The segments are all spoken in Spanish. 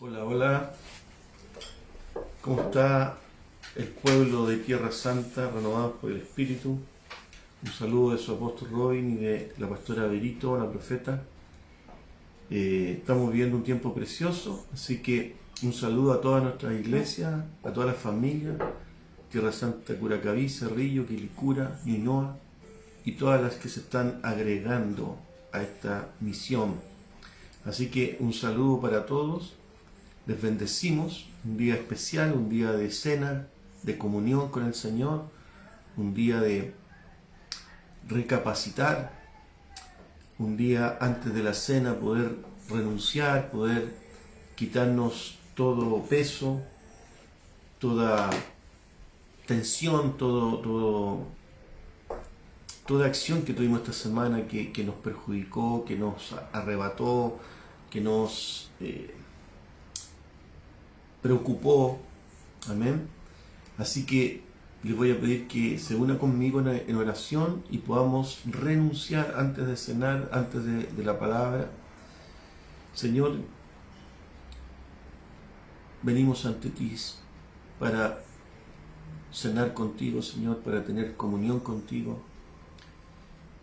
Hola, hola. ¿Cómo está el pueblo de Tierra Santa renovados por el Espíritu? Un saludo de su apóstol Robin y de la pastora Verito, la profeta. Estamos viviendo un tiempo precioso, así que un saludo a todas nuestras iglesias, a todas las familias, Tierra Santa, Curacaví, Cerrillo, Quilicura, Ñuñoa y todas las que se están agregando a esta misión. Así que un saludo para todos. Les bendecimos, un día especial, un día de cena, de comunión con el Señor, un día de recapacitar, un día antes de la cena poder renunciar, poder quitarnos todo peso, toda tensión, toda acción que tuvimos esta semana que nos perjudicó, que nos arrebató, que nos preocupó. Amén. Así que les voy a pedir que se una conmigo en oración y podamos renunciar antes de cenar, antes de la palabra. Señor, venimos ante ti para cenar contigo, Señor, para tener comunión contigo.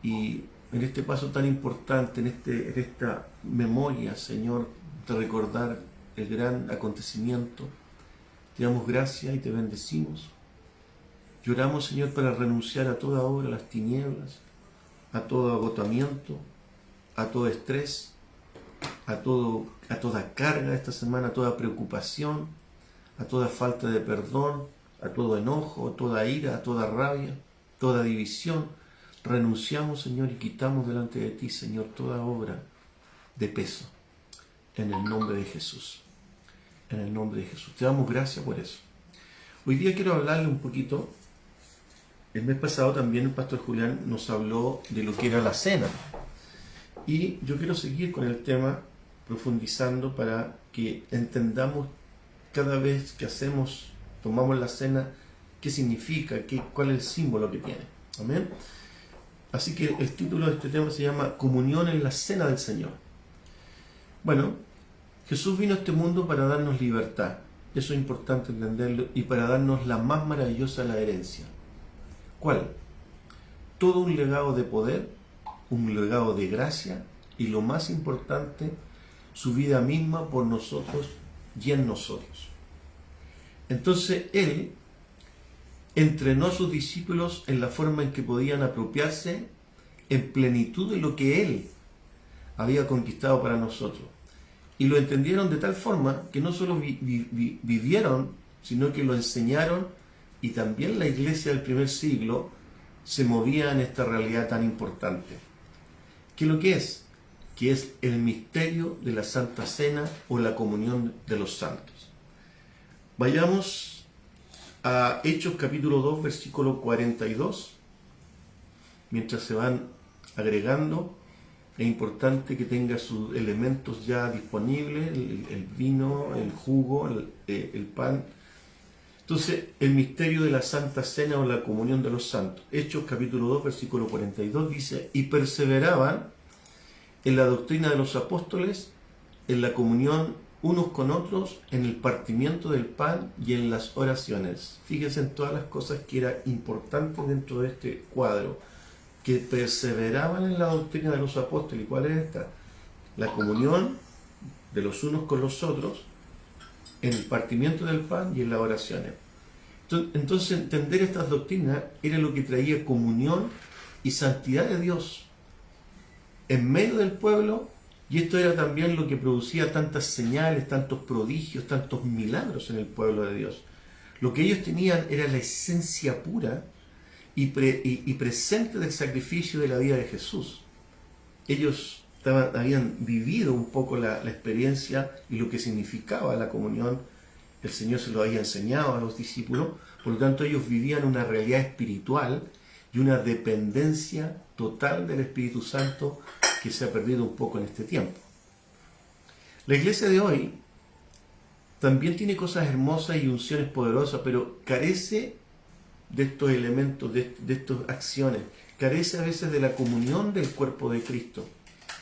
Y en este paso tan importante, en esta memoria, Señor, de recordar el gran acontecimiento, te damos gracias y te bendecimos. Lloramos, Señor, para renunciar a toda obra, a las tinieblas, a todo agotamiento, a todo estrés, a toda carga esta semana, a toda preocupación, a toda falta de perdón, a todo enojo, a toda ira, a toda rabia, toda división. Renunciamos, Señor, y quitamos delante de ti, Señor, toda obra de peso. En el nombre de Jesús. En el nombre de Jesús. Te damos gracias por eso. Hoy día quiero hablarle un poquito. El mes pasado también el pastor Julián nos habló de lo que era la cena. Y yo quiero seguir con el tema, profundizando para que entendamos cada vez que tomamos la cena, qué significa, cuál es el símbolo que tiene. Amén. Así que el título de este tema se llama Comunión en la Cena del Señor. Bueno, Jesús vino a este mundo para darnos libertad. Eso es importante entenderlo. Y para darnos la más maravillosa de la herencia. ¿Cuál? Todo un legado de poder, un legado de gracia y lo más importante, su vida misma por nosotros y en nosotros. Entonces Él entrenó a sus discípulos en la forma en que podían apropiarse en plenitud de lo que Él había conquistado para nosotros. Y lo entendieron de tal forma que no solo vivieron, sino que lo enseñaron, y también la iglesia del primer siglo se movía en esta realidad tan importante. ¿Qué es lo que es? Que es el misterio de la Santa Cena o la comunión de los santos. Vayamos a Hechos capítulo 2, versículo 42. Mientras se van agregando, es importante que tenga sus elementos ya disponibles, el vino, el jugo, el pan. Entonces, el misterio de la Santa Cena o la comunión de los santos. Hechos capítulo 2, versículo 42 dice: y perseveraban en la doctrina de los apóstoles, en la comunión unos con otros, en el partimiento del pan y en las oraciones. Fíjense en todas las cosas que eran importantes dentro de este cuadro. Que perseveraban en la doctrina de los apóstoles. ¿Y cuál es esta? La comunión de los unos con los otros, en el partimiento del pan y en las oraciones. Entonces entender estas doctrinas era lo que traía comunión y santidad de Dios en medio del pueblo, y esto era también lo que producía tantas señales, tantos prodigios, tantos milagros en el pueblo de Dios. Lo que ellos tenían era la esencia pura y presente del sacrificio de la vida de Jesús. Ellos habían vivido un poco la experiencia y lo que significaba la comunión. El Señor se lo había enseñado a los discípulos, por lo tanto ellos vivían una realidad espiritual y una dependencia total del Espíritu Santo que se ha perdido un poco en este tiempo. La iglesia de hoy también tiene cosas hermosas y unciones poderosas, pero carece de estos elementos, de estas acciones, carece a veces de la comunión del cuerpo de Cristo.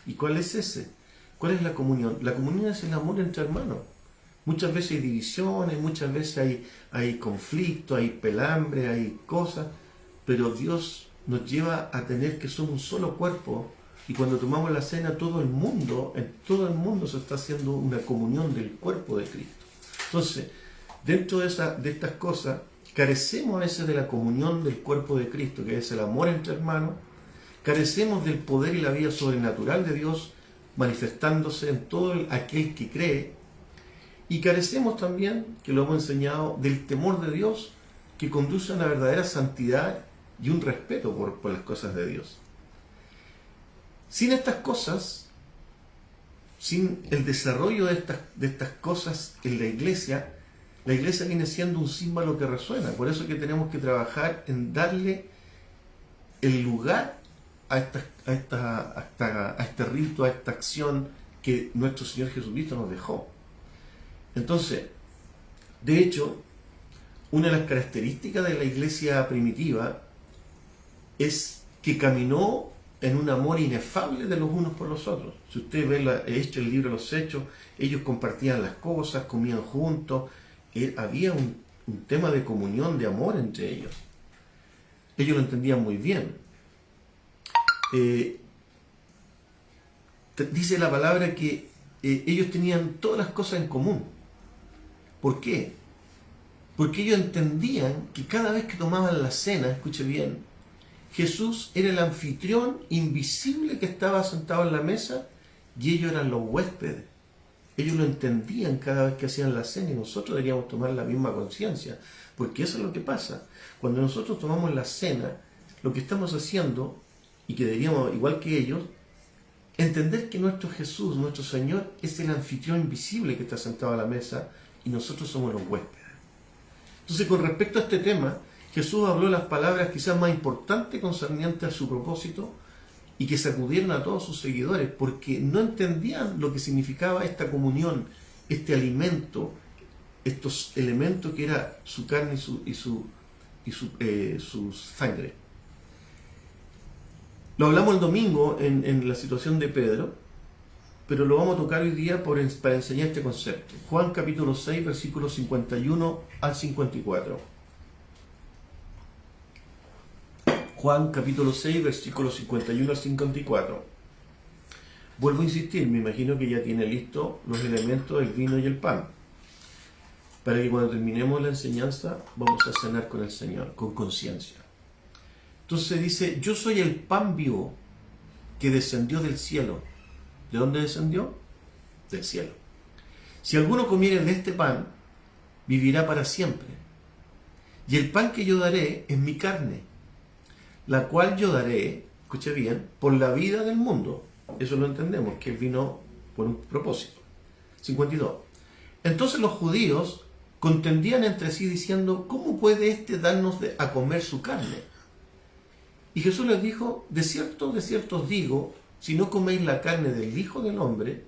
¿Y cuál es ese? ¿Cuál es la comunión? La comunión es el amor entre hermanos. Muchas veces hay divisiones, muchas veces hay conflicto, hay pelambre, hay cosas, pero Dios nos lleva a tener que somos un solo cuerpo, y cuando tomamos la cena en todo el mundo se está haciendo una comunión del cuerpo de Cristo. Entonces, dentro de estas cosas, carecemos a veces de la comunión del cuerpo de Cristo, que es el amor entre hermanos, carecemos del poder y la vida sobrenatural de Dios manifestándose en todo aquel que cree, y carecemos también, que lo hemos enseñado, del temor de Dios que conduce a una verdadera santidad y un respeto por las cosas de Dios. Sin estas cosas, sin el desarrollo de estas cosas en la iglesia viene siendo un símbolo que resuena. Por eso es que tenemos que trabajar en darle el lugar a este rito, a esta acción que nuestro Señor Jesucristo nos dejó. Entonces, de hecho, una de las características de la iglesia primitiva es que caminó en un amor inefable de los unos por los otros. Si usted ve el libro de los Hechos, ellos compartían las cosas, comían juntos, había un tema de comunión, de amor entre ellos. Ellos lo entendían muy bien. Dice la palabra que ellos tenían todas las cosas en común. ¿Por qué? Porque ellos entendían que cada vez que tomaban la cena, escuche bien, Jesús era el anfitrión invisible que estaba sentado en la mesa y ellos eran los huéspedes. Ellos lo entendían cada vez que hacían la cena, y nosotros deberíamos tomar la misma conciencia, porque eso es lo que pasa. Cuando nosotros tomamos la cena, lo que estamos haciendo, y que deberíamos, igual que ellos, entender que nuestro Jesús, nuestro Señor, es el anfitrión invisible que está sentado a la mesa y nosotros somos los huéspedes. Entonces, con respecto a este tema, Jesús habló las palabras quizás más importantes concernientes a su propósito y que sacudieron a todos sus seguidores porque no entendían lo que significaba esta comunión, este alimento, estos elementos que era su carne y su sangre. Lo hablamos el domingo en la situación de Pedro, pero lo vamos a tocar hoy día para enseñar este concepto. Juan capítulo 6, versículos 51 al 54. Juan capítulo 6, versículos 51 al 54. Vuelvo a insistir, me imagino que ya tiene listo los elementos del vino y el pan, para que cuando terminemos la enseñanza vamos a cenar con el Señor, con conciencia. Entonces dice, yo soy el pan vivo que descendió del cielo. ¿De dónde descendió? Del cielo. Si alguno comiere de este pan, vivirá para siempre. Y el pan que yo daré es mi carne, la cual yo daré, escuche bien, por la vida del mundo. Eso lo entendemos, que Él vino por un propósito. 52. Entonces los judíos contendían entre sí diciendo, ¿cómo puede éste darnos a comer su carne? Y Jesús les dijo, de cierto os digo, si no coméis la carne del Hijo del Hombre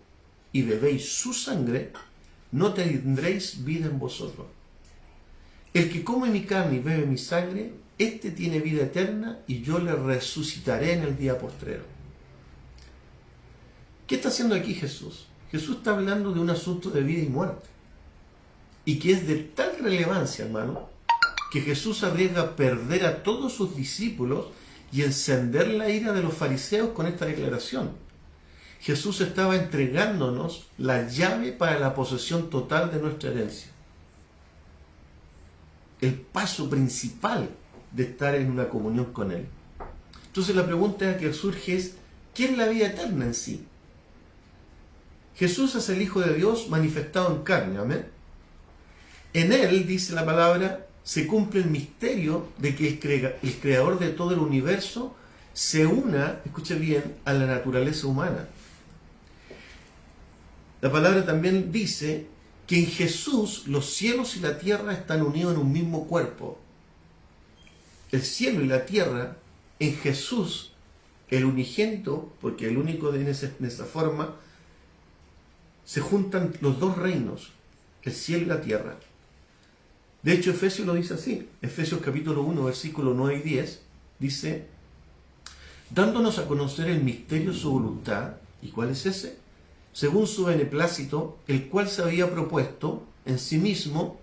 y bebéis su sangre, no tendréis vida en vosotros. El que come mi carne y bebe mi sangre, éste tiene vida eterna y yo le resucitaré en el día postrero. ¿Qué está haciendo aquí Jesús? Jesús está hablando de un asunto de vida y muerte. Y que es de tal relevancia, hermano, que Jesús arriesga a perder a todos sus discípulos y encender la ira de los fariseos con esta declaración. Jesús estaba entregándonos la llave para la posesión total de nuestra herencia. El paso principal de estar en una comunión con Él. Entonces la pregunta que surge es, ¿qué es la vida eterna en sí? Jesús es el Hijo de Dios manifestado en carne, amén. En Él, dice la palabra, se cumple el misterio de que el creador de todo el universo se una, escuche bien, a la naturaleza humana. La palabra también dice que en Jesús los cielos y la tierra están unidos en un mismo cuerpo. El cielo y la tierra, en Jesús, el unigénito, porque el único en esa forma, se juntan los dos reinos, el cielo y la tierra. De hecho, Efesios lo dice así. Efesios capítulo 1, versículos 9 y 10, dice, dándonos a conocer el misterio de su voluntad. ¿Y cuál es ese? según su beneplácito, el cual se había propuesto en sí mismo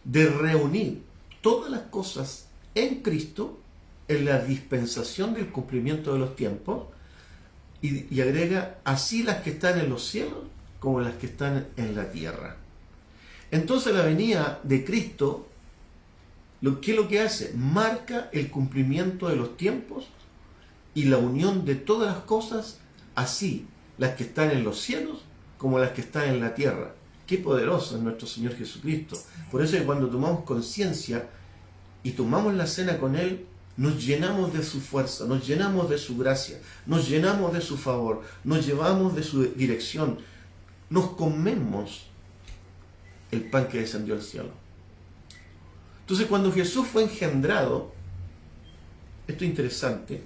de reunir todas las cosas en Cristo en la dispensación del cumplimiento de los tiempos, y agrega, así las que están en los cielos como las que están en la tierra. Entonces la venida de Cristo, ¿qué es lo que hace? Marca el cumplimiento de los tiempos y la unión de todas las cosas, así las que están en los cielos como las que están en la tierra. Qué poderoso es nuestro Señor Jesucristo. Por eso es que cuando tomamos conciencia y tomamos la cena con Él, nos llenamos de su fuerza, nos llenamos de su gracia, nos llenamos de su favor, nos llevamos de su dirección, nos comemos el pan que descendió del cielo. Entonces, cuando Jesús fue engendrado, esto es interesante,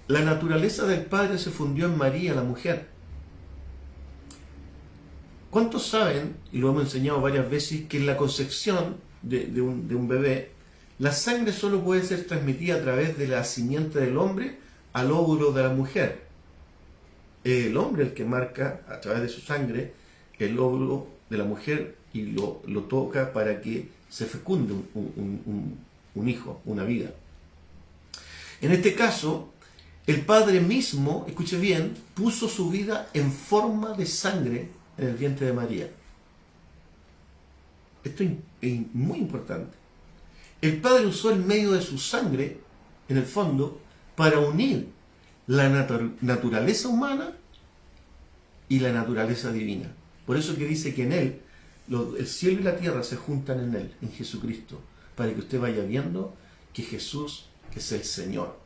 la naturaleza del Padre se fundió en María, la mujer. ¿Cuántos saben, y lo hemos enseñado varias veces, que en la concepción de un bebé, la sangre solo puede ser transmitida a través de la simiente del hombre al óvulo de la mujer? Es el hombre el que marca a través de su sangre el óvulo de la mujer y lo toca para que se fecunde un hijo, una vida. En este caso, el Padre mismo, escuche bien, puso su vida en forma de sangre en el vientre de María. Esto es muy importante. El Padre usó el medio de su sangre, en el fondo, para unir la naturaleza humana y la naturaleza divina. Por eso que dice que en Él, el cielo y la tierra se juntan en Él, en Jesucristo, para que usted vaya viendo que Jesús es el Señor.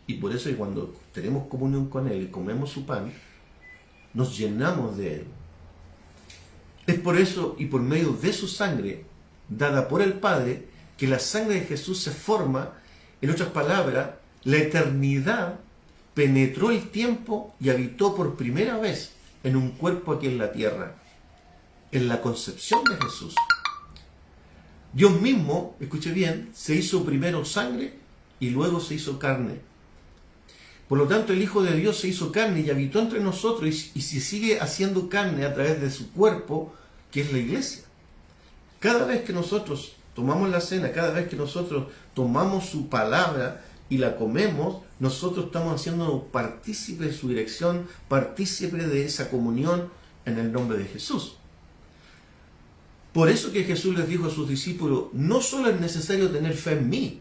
Y por eso que cuando tenemos comunión con Él y comemos su pan, nos llenamos de Él. Es por eso y por medio de su sangre, dada por el Padre, que la sangre de Jesús se forma. En otras palabras, la eternidad penetró el tiempo y habitó por primera vez en un cuerpo aquí en la tierra, en la concepción de Jesús. Dios mismo, escuche bien, se hizo primero sangre y luego se hizo carne. Por lo tanto, el Hijo de Dios se hizo carne y habitó entre nosotros y se sigue haciendo carne a través de su cuerpo, que es la iglesia. Cada vez que nosotros tomamos la cena, cada vez que nosotros tomamos su palabra y la comemos, nosotros estamos haciendo partícipe de su dirección, partícipe de esa comunión en el nombre de Jesús. Por eso que Jesús les dijo a sus discípulos, no solo es necesario tener fe en mí,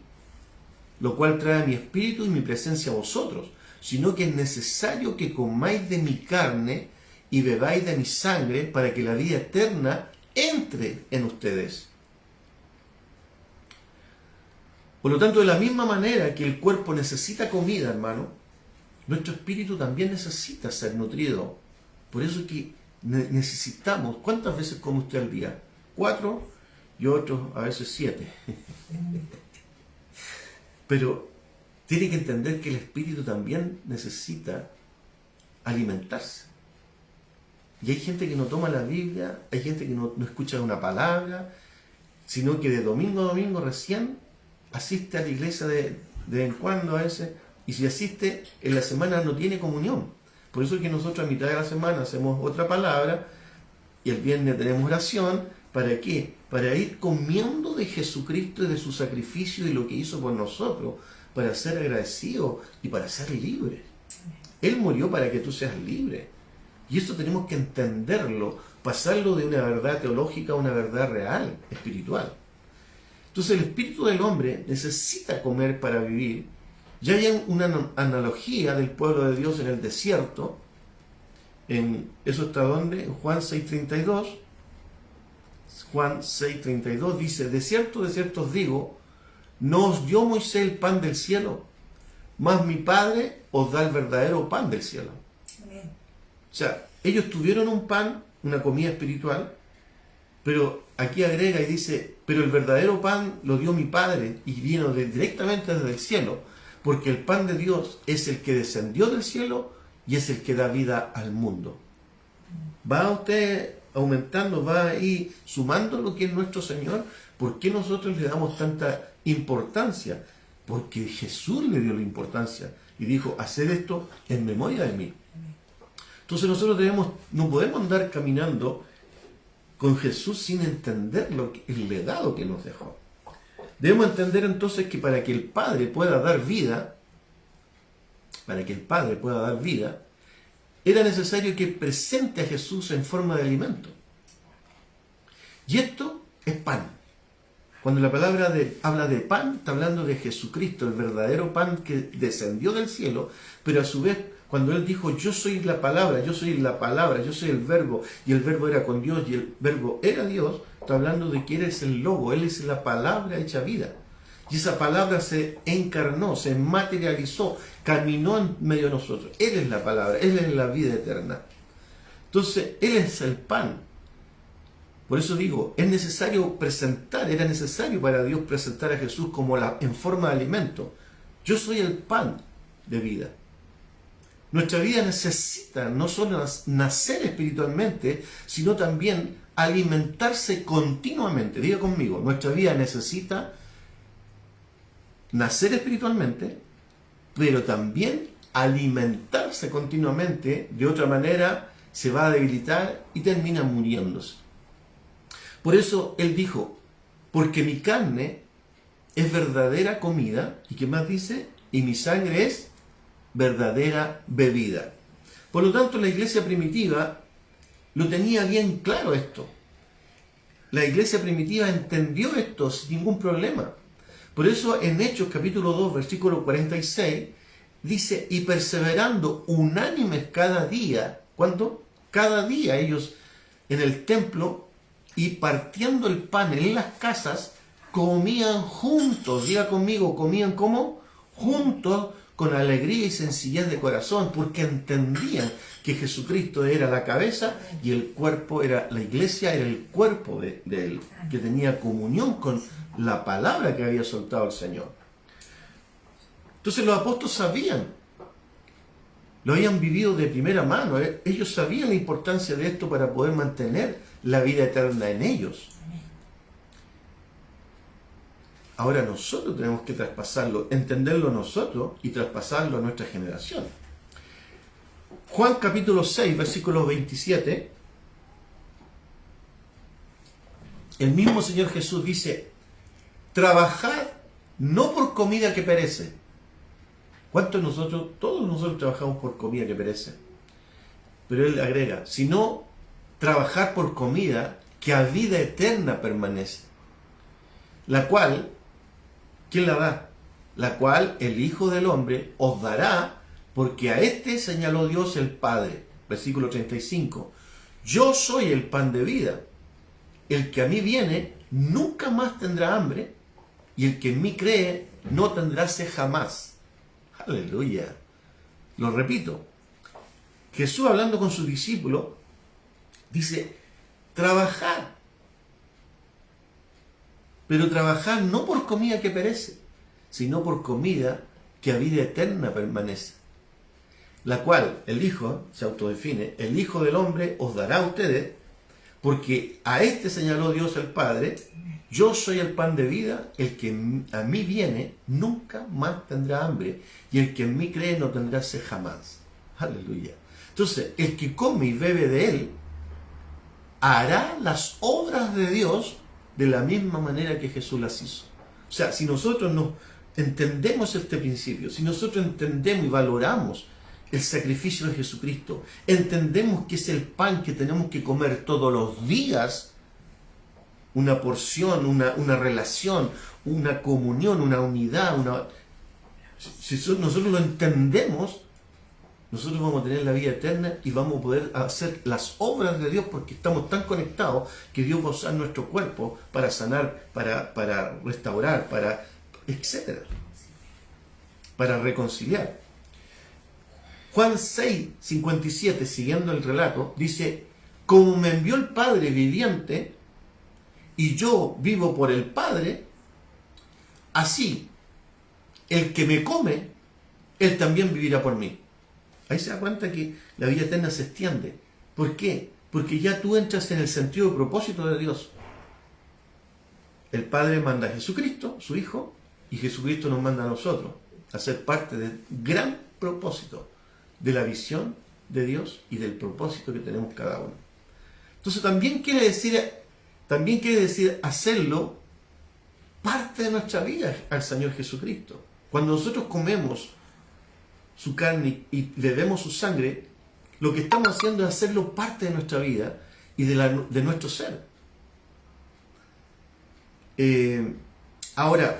lo cual trae mi espíritu y mi presencia a vosotros, sino que es necesario que comáis de mi carne y bebáis de mi sangre para que la vida eterna entre en ustedes. Por lo tanto, de la misma manera que el cuerpo necesita comida, hermano, nuestro espíritu también necesita ser nutrido. Por eso es que necesitamos, ¿cuántas veces come usted al día? 4 y otros a veces 7. Pero tiene que entender que el espíritu también necesita alimentarse. Y hay gente que no toma la Biblia, hay gente que no escucha una palabra, sino que de domingo a domingo recién asiste a la iglesia de vez en cuando a veces, y si asiste en la semana no tiene comunión. Por eso es que nosotros a mitad de la semana hacemos otra palabra y el viernes tenemos oración. ¿Para qué? Para ir comiendo de Jesucristo y de su sacrificio y lo que hizo por nosotros, para ser agradecidos y para ser libres. Él murió para que tú seas libre. Y esto tenemos que entenderlo, pasarlo de una verdad teológica a una verdad real, espiritual. Entonces el espíritu del hombre necesita comer para vivir. Ya hay una analogía del pueblo de Dios en el desierto. ¿Eso está dónde? En Juan 6:32. Juan 6:32 dice, de cierto os digo, no os dio Moisés el pan del cielo, mas mi Padre os da el verdadero pan del cielo. Amén. O sea, ellos tuvieron un pan, una comida espiritual, pero aquí agrega y dice, pero el verdadero pan lo dio mi Padre y vino directamente desde el cielo, porque el pan de Dios es el que descendió del cielo y es el que da vida al mundo. ¿Va usted aumentando, va ahí sumando lo que es nuestro Señor? ¿Por qué nosotros le damos tanta importancia? Porque Jesús le dio la importancia y dijo, haced esto en memoria de mí. Entonces nosotros no podemos andar caminando con Jesús sin entender el legado que nos dejó. Debemos entender entonces que para que el Padre pueda dar vida, era necesario que presente a Jesús en forma de alimento. Y esto es pan. Cuando la palabra habla de pan, está hablando de Jesucristo, el verdadero pan que descendió del cielo, pero a su vez, cuando Él dijo, yo soy la palabra, yo soy el verbo, y el verbo era con Dios, y el verbo era Dios, está hablando de que Él es el logo, Él es la palabra hecha vida. Y esa palabra se encarnó, se materializó, caminó en medio de nosotros. Él es la palabra, Él es la vida eterna. Entonces, Él es el pan. Por eso digo, era necesario para Dios presentar a Jesús en forma de alimento. Yo soy el pan de vida. Nuestra vida necesita no solo nacer espiritualmente, sino también alimentarse continuamente. Diga conmigo, nuestra vida necesita nacer espiritualmente, pero también alimentarse continuamente. De otra manera se va a debilitar y termina muriéndose. Por eso Él dijo, porque mi carne es verdadera comida, y ¿qué más dice? Y mi sangre es verdadera bebida. Por lo tanto, la iglesia primitiva lo tenía bien claro esto. La iglesia primitiva entendió esto sin ningún problema. Por eso en Hechos capítulo 2, versículo 46, dice, y perseverando unánimes cada día. ¿Cuándo? Cada día ellos en el templo y partiendo el pan en las casas, comían juntos. Diga conmigo, ¿comían cómo? Juntos, con alegría y sencillez de corazón, porque entendían que Jesucristo era la cabeza y el cuerpo era, la iglesia era el cuerpo de Él, que tenía comunión con la palabra que había soltado el Señor. Entonces los apóstoles sabían, lo habían vivido de primera mano, ellos sabían la importancia de esto para poder mantener la vida eterna en ellos. Ahora nosotros tenemos que traspasarlo, entenderlo nosotros y traspasarlo a nuestra generación. Juan capítulo 6, versículo 27, el mismo Señor Jesús dice, trabajad no por comida que perece. ¿Cuántos de nosotros? Todos nosotros trabajamos por comida que perece. Pero Él agrega, sino trabajar por comida que a vida eterna permanece. La cual, ¿quién la da? La cual el Hijo del Hombre os dará, porque a este señaló Dios el Padre. Versículo 35. Yo soy el pan de vida. El que a mí viene nunca más tendrá hambre, y el que en mí cree no tendrá sed jamás. Aleluya. Lo repito. Jesús, hablando con sus discípulos, dice, trabajar. Pero trabajar no por comida que perece, sino por comida que a vida eterna permanece. La cual el Hijo, se autodefine, el Hijo del Hombre os dará a ustedes, porque a este señaló Dios el Padre, yo soy el pan de vida, el que a mí viene nunca más tendrá hambre, y el que en mí cree no tendrá sed jamás. Aleluya. Entonces, el que come y bebe de Él, hará las obras de Dios de la misma manera que Jesús las hizo. O sea, si nosotros no entendemos este principio, si nosotros entendemos y valoramos el sacrificio de Jesucristo, entendemos que es el pan que tenemos que comer todos los días, una porción, una relación, una comunión, una unidad, si nosotros lo entendemos, nosotros vamos a tener la vida eterna y vamos a poder hacer las obras de Dios porque estamos tan conectados que Dios va a usar nuestro cuerpo para sanar, para restaurar, etcétera, para reconciliar. Juan 6, 57, siguiendo el relato, dice, como me envió el Padre viviente y yo vivo por el Padre, así el que me come, él también vivirá por mí. Ahí se da cuenta que la vida eterna se extiende. ¿Por qué? Porque ya tú entras en el sentido de propósito de Dios. El Padre manda a Jesucristo, su Hijo, y Jesucristo nos manda a nosotros a ser parte del gran propósito de la visión de Dios y del propósito que tenemos cada uno. Entonces también quiere decir hacerlo parte de nuestra vida al Señor Jesucristo. Cuando nosotros comemos su carne y bebemos su sangre, lo que estamos haciendo es hacerlo parte de nuestra vida y de nuestro ser. Ahora,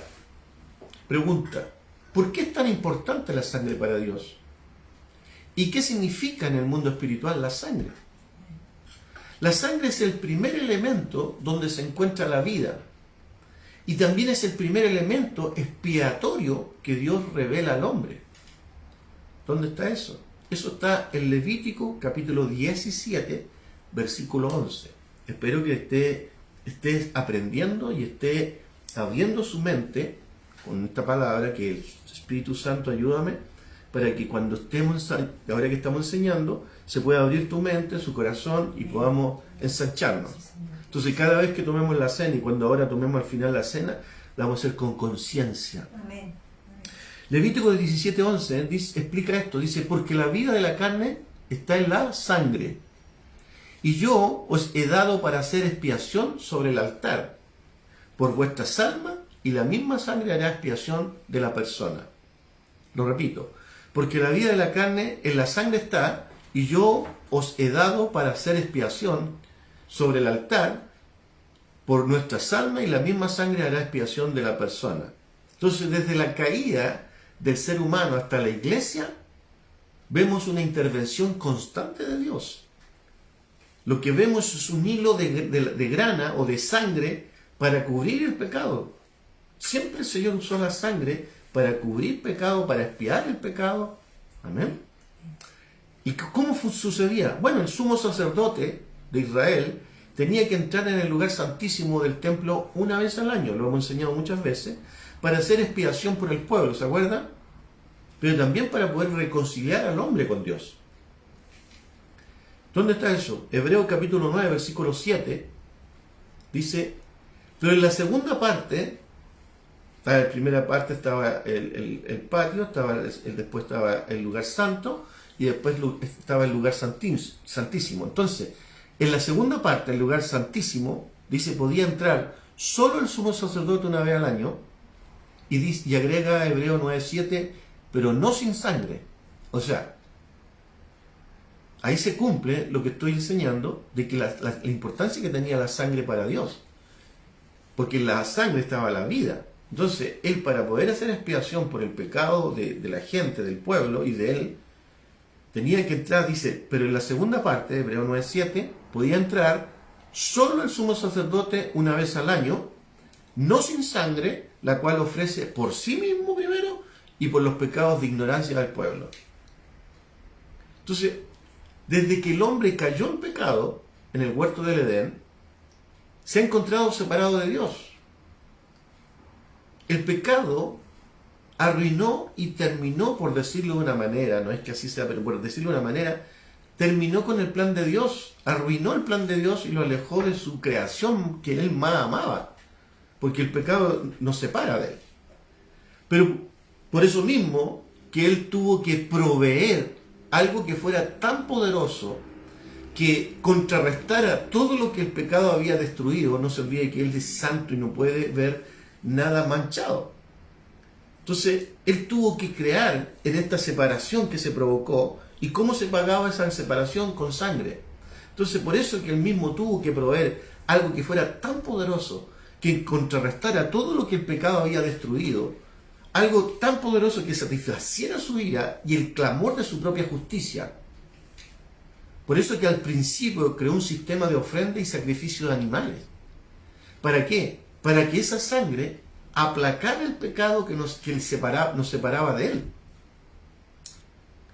pregunta, ¿por qué es tan importante la sangre para Dios? ¿Y qué significa en el mundo espiritual la sangre? La sangre es el primer elemento donde se encuentra la vida. Y también es el primer elemento expiatorio que Dios revela al hombre. ¿Dónde está eso? Eso está en Levítico capítulo 17, versículo 11. Espero que estés aprendiendo y esté abriendo su mente con esta palabra, que el Espíritu Santo ayúdame, para que cuando ahora que estamos enseñando, se pueda abrir tu mente, su corazón y podamos ensancharnos. Entonces cada vez que tomemos la cena y cuando ahora tomemos al final la cena, la vamos a hacer con conciencia. Amén. Levítico 17:11 explica esto, dice, porque la vida de la carne está en la sangre, y yo os he dado para hacer expiación sobre el altar por vuestras almas, y la misma sangre hará expiación de la persona. Lo repito, porque la vida de la carne en la sangre está, y yo os he dado para hacer expiación sobre el altar por nuestras almas, y la misma sangre hará expiación de la persona. Entonces, desde la caída del ser humano hasta la iglesia, vemos una intervención constante de Dios. Lo que vemos es un hilo de grana o de sangre para cubrir el pecado. Siempre el Señor usó la sangre para cubrir pecado, para expiar el pecado. Amén. ¿Y cómo sucedía? Bueno, el sumo sacerdote de Israel tenía que entrar en el lugar santísimo del templo una vez al año, lo hemos enseñado muchas veces, para hacer expiación por el pueblo, ¿se acuerdan? Pero también para poder reconciliar al hombre con Dios. ¿Dónde está eso? Hebreos capítulo 9, versículo 7, dice, pero en la segunda parte, en la primera parte estaba el patio, después estaba el lugar santo, y después estaba el lugar santísimo. Entonces, en la segunda parte, el lugar santísimo, dice, podía entrar solo el sumo sacerdote una vez al año, y agrega Hebreo 9:7, pero no sin sangre. O sea, ahí se cumple lo que estoy enseñando, de que la importancia que tenía la sangre para Dios. Porque en la sangre estaba la vida. Entonces, él, para poder hacer expiación por el pecado de la gente, del pueblo y de él, tenía que entrar, dice, pero en la segunda parte, Hebreo 9:7, podía entrar solo el sumo sacerdote una vez al año, no sin sangre, la cual ofrece por sí mismo primero y por los pecados de ignorancia del pueblo. Entonces, desde que el hombre cayó en pecado en el huerto del Edén, se ha encontrado separado de Dios. El pecado arruinó y terminó, por decirlo de una manera, no es que así sea, pero por decirlo de una manera, terminó con el plan de Dios, arruinó el plan de Dios y lo alejó de su creación que él más amaba, porque el pecado nos separa de él. Pero por eso mismo que él tuvo que proveer algo que fuera tan poderoso que contrarrestara todo lo que el pecado había destruido. No se olvide que él es santo y no puede ver nada manchado. Entonces, él tuvo que crear en esta separación que se provocó. ¿Y cómo se pagaba esa separación? Con sangre. Entonces, por eso que él mismo tuvo que proveer algo que fuera tan poderoso que contrarrestara todo lo que el pecado había destruido. Algo tan poderoso que satisfaciera su ira y el clamor de su propia justicia. Por eso que al principio creó un sistema de ofrenda y sacrificio de animales. ¿Para qué? Para que esa sangre aplacara el pecado que nos separaba de él.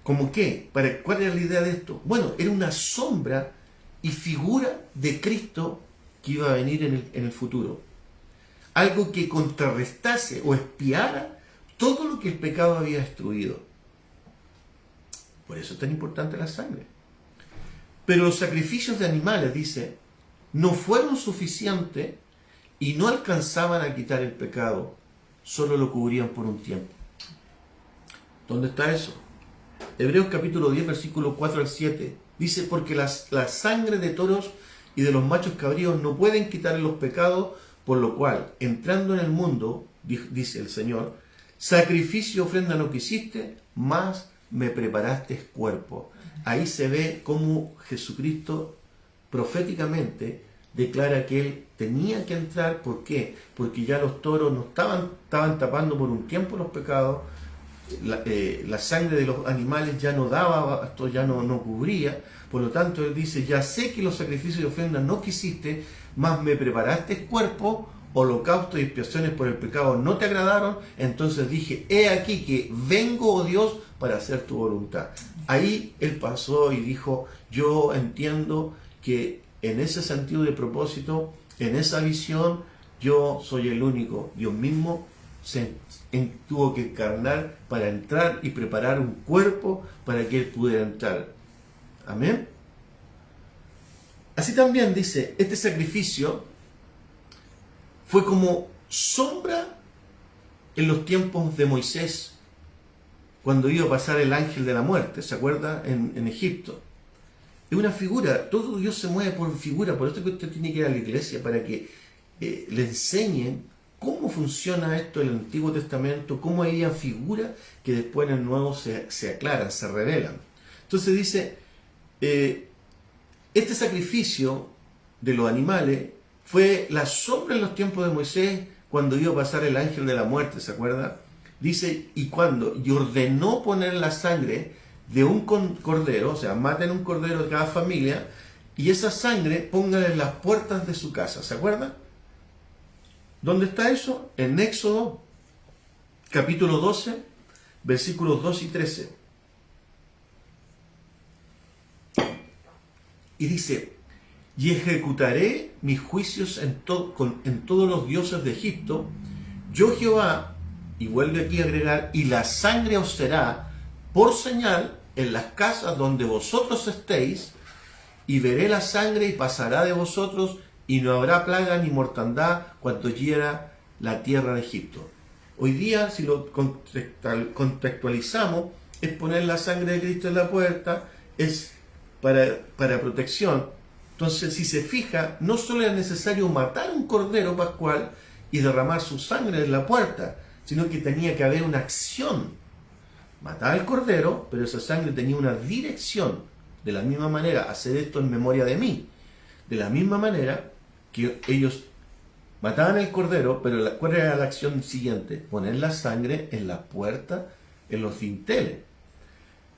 ¿Cómo qué? ¿Cuál era la idea de esto? Bueno, era una sombra y figura de Cristo que iba a venir en el futuro. Algo que contrarrestase o expiara todo lo que el pecado había destruido. Por eso es tan importante la sangre. Pero los sacrificios de animales, dice, no fueron suficientes y no alcanzaban a quitar el pecado, solo lo cubrían por un tiempo. ¿Dónde está eso? Hebreos capítulo 10, versículo 4 al 7. Dice, porque la sangre de toros y de los machos cabríos no pueden quitar los pecados, por lo cual, entrando en el mundo, dice el Señor, sacrificio y ofrenda no quisiste, mas me preparaste cuerpo. Ahí se ve cómo Jesucristo proféticamente declara que Él tenía que entrar. ¿Por qué? Porque ya los toros no estaban tapando por un tiempo los pecados, la sangre de los animales ya no daba, esto ya no cubría. Por lo tanto, Él dice, ya sé que los sacrificios y ofrendas no quisiste, mas me preparaste cuerpo, holocausto y expiaciones por el pecado no te agradaron, entonces dije, he aquí que vengo, oh Dios, para hacer tu voluntad. Ahí Él pasó y dijo, yo entiendo que en ese sentido de propósito, en esa visión, yo soy el único. Dios mismo tuvo que encarnar para entrar y preparar un cuerpo para que Él pudiera entrar. Amén. Así también dice, este sacrificio fue como sombra en los tiempos de Moisés, cuando iba a pasar el ángel de la muerte, ¿se acuerda? En Egipto. Es una figura, todo Dios se mueve por figura, por eso que usted tiene que ir a la iglesia para que le enseñen cómo funciona esto en el Antiguo Testamento, cómo había figuras que después en el Nuevo se aclaran, se revelan. Entonces dice, este sacrificio de los animales fue la sombra en los tiempos de Moisés cuando iba a pasar el ángel de la muerte, ¿se acuerda? Dice, y ordenó poner la sangre de un cordero, o sea, maten un cordero de cada familia, y esa sangre pónganla en las puertas de su casa, ¿se acuerda? ¿Dónde está eso? En Éxodo, capítulo 12, versículos 2 y 13. Y dice, y ejecutaré mis juicios en todos los dioses de Egipto, yo Jehová, y vuelve aquí a agregar, y la sangre os será por señal en las casas donde vosotros estéis, y veré la sangre y pasará de vosotros, y no habrá plaga ni mortandad cuando hiera la tierra de Egipto. Hoy día, si lo contextualizamos, es poner la sangre de Cristo en la puerta, es para protección. Entonces, si se fija, no solo era necesario matar un cordero pascual y derramar su sangre en la puerta, sino que tenía que haber una acción. Mataba al cordero, pero esa sangre tenía una dirección. De la misma manera, hacer esto en memoria de mí. De la misma manera que ellos mataban el cordero, pero ¿cuál era la acción siguiente? Poner la sangre en la puerta, en los dinteles.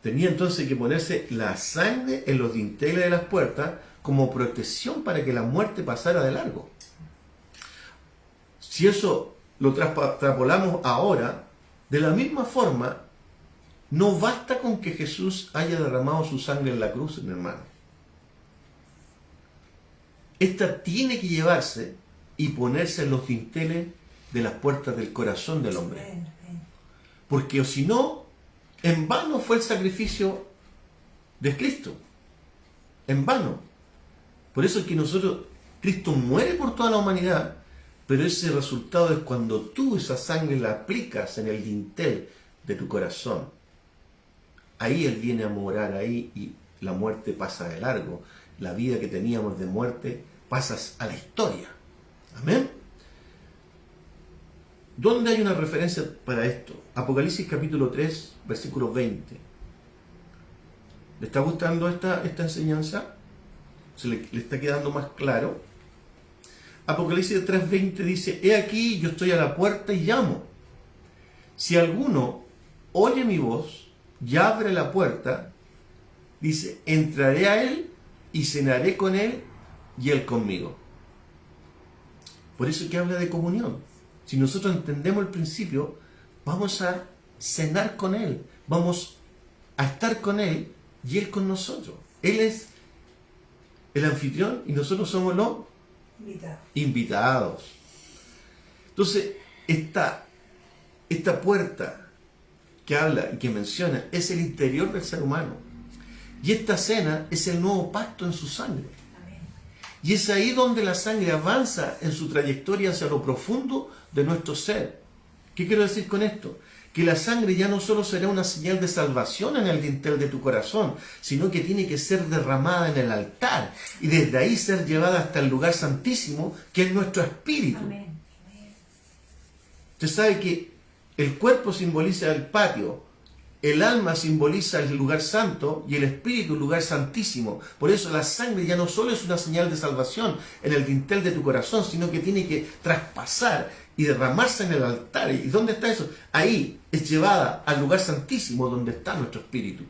Tenía entonces que ponerse la sangre en los dinteles de las puertas como protección para que la muerte pasara de largo. Si eso lo trasladamos ahora, de la misma forma, no basta con que Jesús haya derramado su sangre en la cruz, mi hermano. Esta tiene que llevarse y ponerse en los dinteles de las puertas del corazón del hombre. Porque o si no, en vano fue el sacrificio de Cristo. En vano. Por eso es que Cristo muere por toda la humanidad, pero ese resultado es cuando tú esa sangre la aplicas en el dintel de tu corazón. Ahí Él viene a morar ahí y la muerte pasa de largo. La vida que teníamos de muerte pasa a la historia. Amén. ¿Dónde hay una referencia para esto? Apocalipsis capítulo 3, versículo 20. ¿Le está gustando esta enseñanza? ¿Se le está quedando más claro? Apocalipsis 3:20 dice, he aquí yo estoy a la puerta y llamo. Si alguno oye mi voz y abre la puerta, dice, entraré a él y cenaré con él y él conmigo. Por eso es que habla de comunión. Si nosotros entendemos el principio, vamos a cenar con él, vamos a estar con él y él con nosotros. Él es el anfitrión y nosotros somos los invitados. Entonces, esta puerta que habla y que menciona es el interior del ser humano. Y esta cena es el nuevo pacto en su sangre. Y es ahí donde la sangre avanza en su trayectoria hacia lo profundo de nuestro ser. ¿Qué quiero decir con esto? que la sangre ya no solo será una señal de salvación en el dintel de tu corazón, sino que tiene que ser derramada en el altar y desde ahí ser llevada hasta el lugar santísimo, que es nuestro espíritu. Amén. Usted sabe que el cuerpo simboliza el patio, el alma simboliza el lugar santo y el espíritu el lugar santísimo. Por eso la sangre ya no solo es una señal de salvación en el dintel de tu corazón, sino que tiene que traspasar y derramarse en el altar. ¿Y dónde está eso? Ahí es llevada al lugar santísimo donde está nuestro espíritu.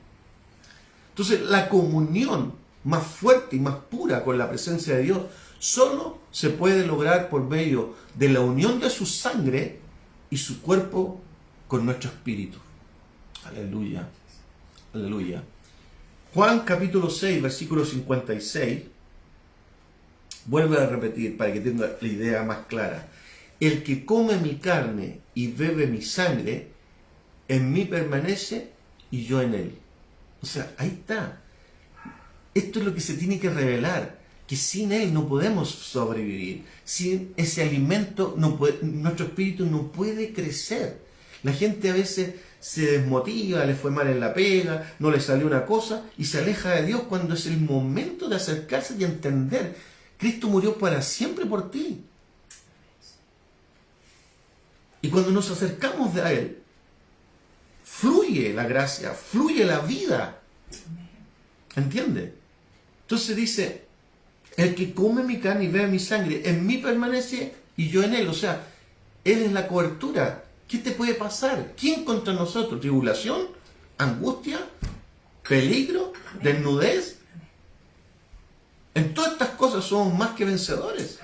Entonces la comunión más fuerte y más pura con la presencia de Dios solo se puede lograr por medio de la unión de su sangre y su cuerpo con nuestro espíritu. Aleluya, aleluya. Juan capítulo 6, versículo 56, vuelve a repetir para que tenga la idea más clara. El que come mi carne y bebe mi sangre, en mí permanece y yo en él. O sea, ahí está. Esto es lo que se tiene que revelar, que sin él no podemos sobrevivir. Sin ese alimento nuestro espíritu no puede crecer. La gente a veces se desmotiva, le fue mal en la pega, no le salió una cosa y se aleja de Dios cuando es el momento de acercarse y entender. Cristo murió para siempre por ti. Y cuando nos acercamos a Él, fluye la gracia, fluye la vida. ¿Entiende? Entonces dice, el que come mi carne y bebe mi sangre, en mí permanece y yo en Él. O sea, Él es la cobertura. ¿Qué te puede pasar? ¿Quién contra nosotros? ¿Tribulación? ¿Angustia? ¿Peligro? ¿Desnudez? En todas estas cosas somos más que vencedores.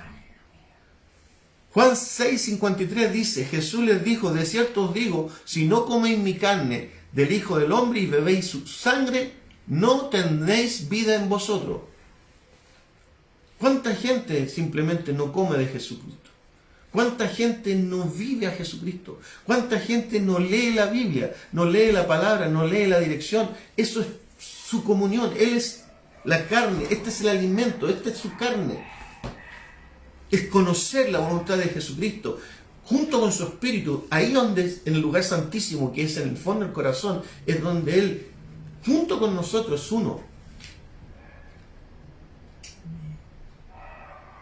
Juan 6:53 dice, Jesús les dijo, de cierto os digo, si no coméis mi carne del Hijo del Hombre y bebéis su sangre, no tendréis vida en vosotros. ¿Cuánta gente simplemente no come de Jesucristo? ¿Cuánta gente no vive a Jesucristo? ¿Cuánta gente no lee la Biblia, no lee la palabra, no lee la dirección? Eso es su comunión. Él es la carne, este es el alimento, esta es su carne. Es conocer la voluntad de Jesucristo junto con su espíritu. Ahí donde, en el lugar santísimo, que es en el fondo del corazón, es donde Él, junto con nosotros, es uno.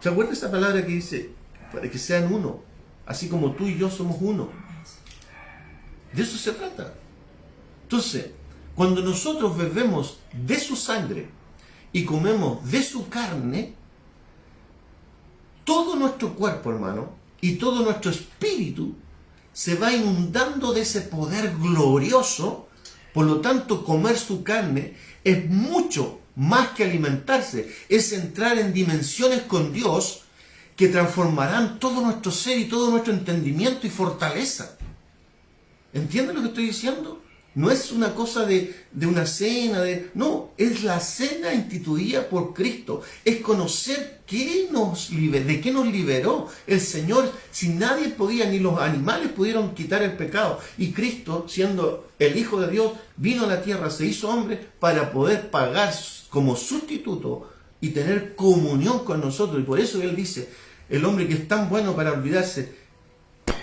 ¿Se acuerda esa palabra que dice? Para que sean uno, así como tú y yo somos uno. De eso se trata. Entonces, cuando nosotros bebemos de su sangre y comemos de su carne, todo nuestro cuerpo, hermano, y todo nuestro espíritu se va inundando de ese poder glorioso. Por lo tanto, comer su carne es mucho más que alimentarse, es entrar en dimensiones con Dios que transformarán todo nuestro ser y todo nuestro entendimiento y fortaleza. ¿Entienden lo que estoy diciendo? No es una cosa de una cena, no, es la cena instituida por Cristo. Es conocer de qué nos liberó el Señor. Si nadie podía, ni los animales pudieron quitar el pecado. Y Cristo, siendo el Hijo de Dios, vino a la tierra, se hizo hombre para poder pagar como sustituto y tener comunión con nosotros. Y por eso Él dice, el hombre que es tan bueno para olvidarse,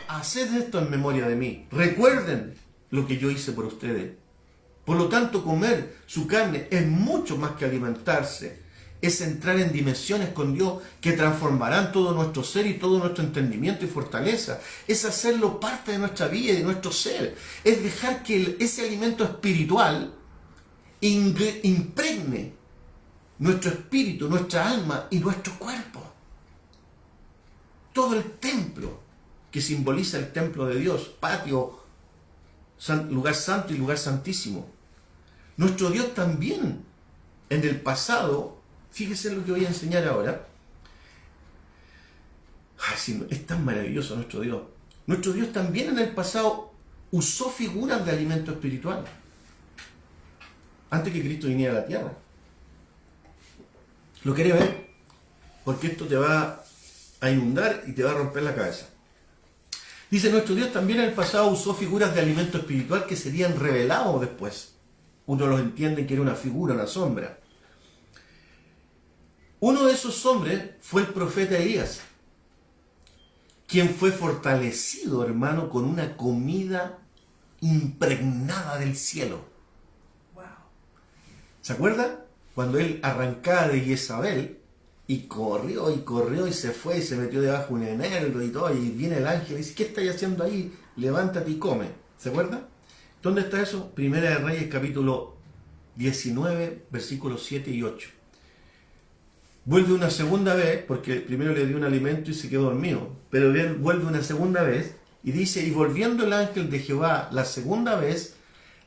haced esto en memoria de mí. Recuerden lo que yo hice por ustedes. Por lo tanto, comer su carne es mucho más que alimentarse. Es entrar en dimensiones con Dios que transformarán todo nuestro ser y todo nuestro entendimiento y fortaleza. Es hacerlo parte de nuestra vida y de nuestro ser. Es dejar que ese alimento espiritual impregne nuestro espíritu, nuestra alma y nuestro cuerpo. Todo el templo que simboliza el templo de Dios, patio, lugar santo y lugar santísimo. Nuestro Dios también en el pasado, fíjese lo que voy a enseñar ahora. Ay, sí, es tan maravilloso nuestro Dios. Nuestro Dios también en el pasado usó figuras de alimento espiritual antes que Cristo viniera a la tierra. ¿Lo quiere ver? Porque esto te va a inundar y te va a romper la cabeza. Dice, nuestro Dios también en el pasado usó figuras de alimento espiritual que serían revelados después. Uno los entiende que era una figura, una sombra. Uno de esos hombres fue el profeta Elías, quien fue fortalecido, hermano, con una comida impregnada del cielo. Wow. ¿Se acuerda? Cuando él arrancaba de Jezabel y corrió y se fue y se metió debajo de un eneldo y todo, y viene el ángel y dice, ¿qué estáis haciendo ahí? Levántate y come. ¿Se acuerda? ¿Dónde está eso? Primera de Reyes, capítulo 19, versículos 7 y 8. Vuelve una segunda vez, porque primero le dio un alimento y se quedó dormido, pero vuelve una segunda vez y dice, y volviendo el ángel de Jehová la segunda vez,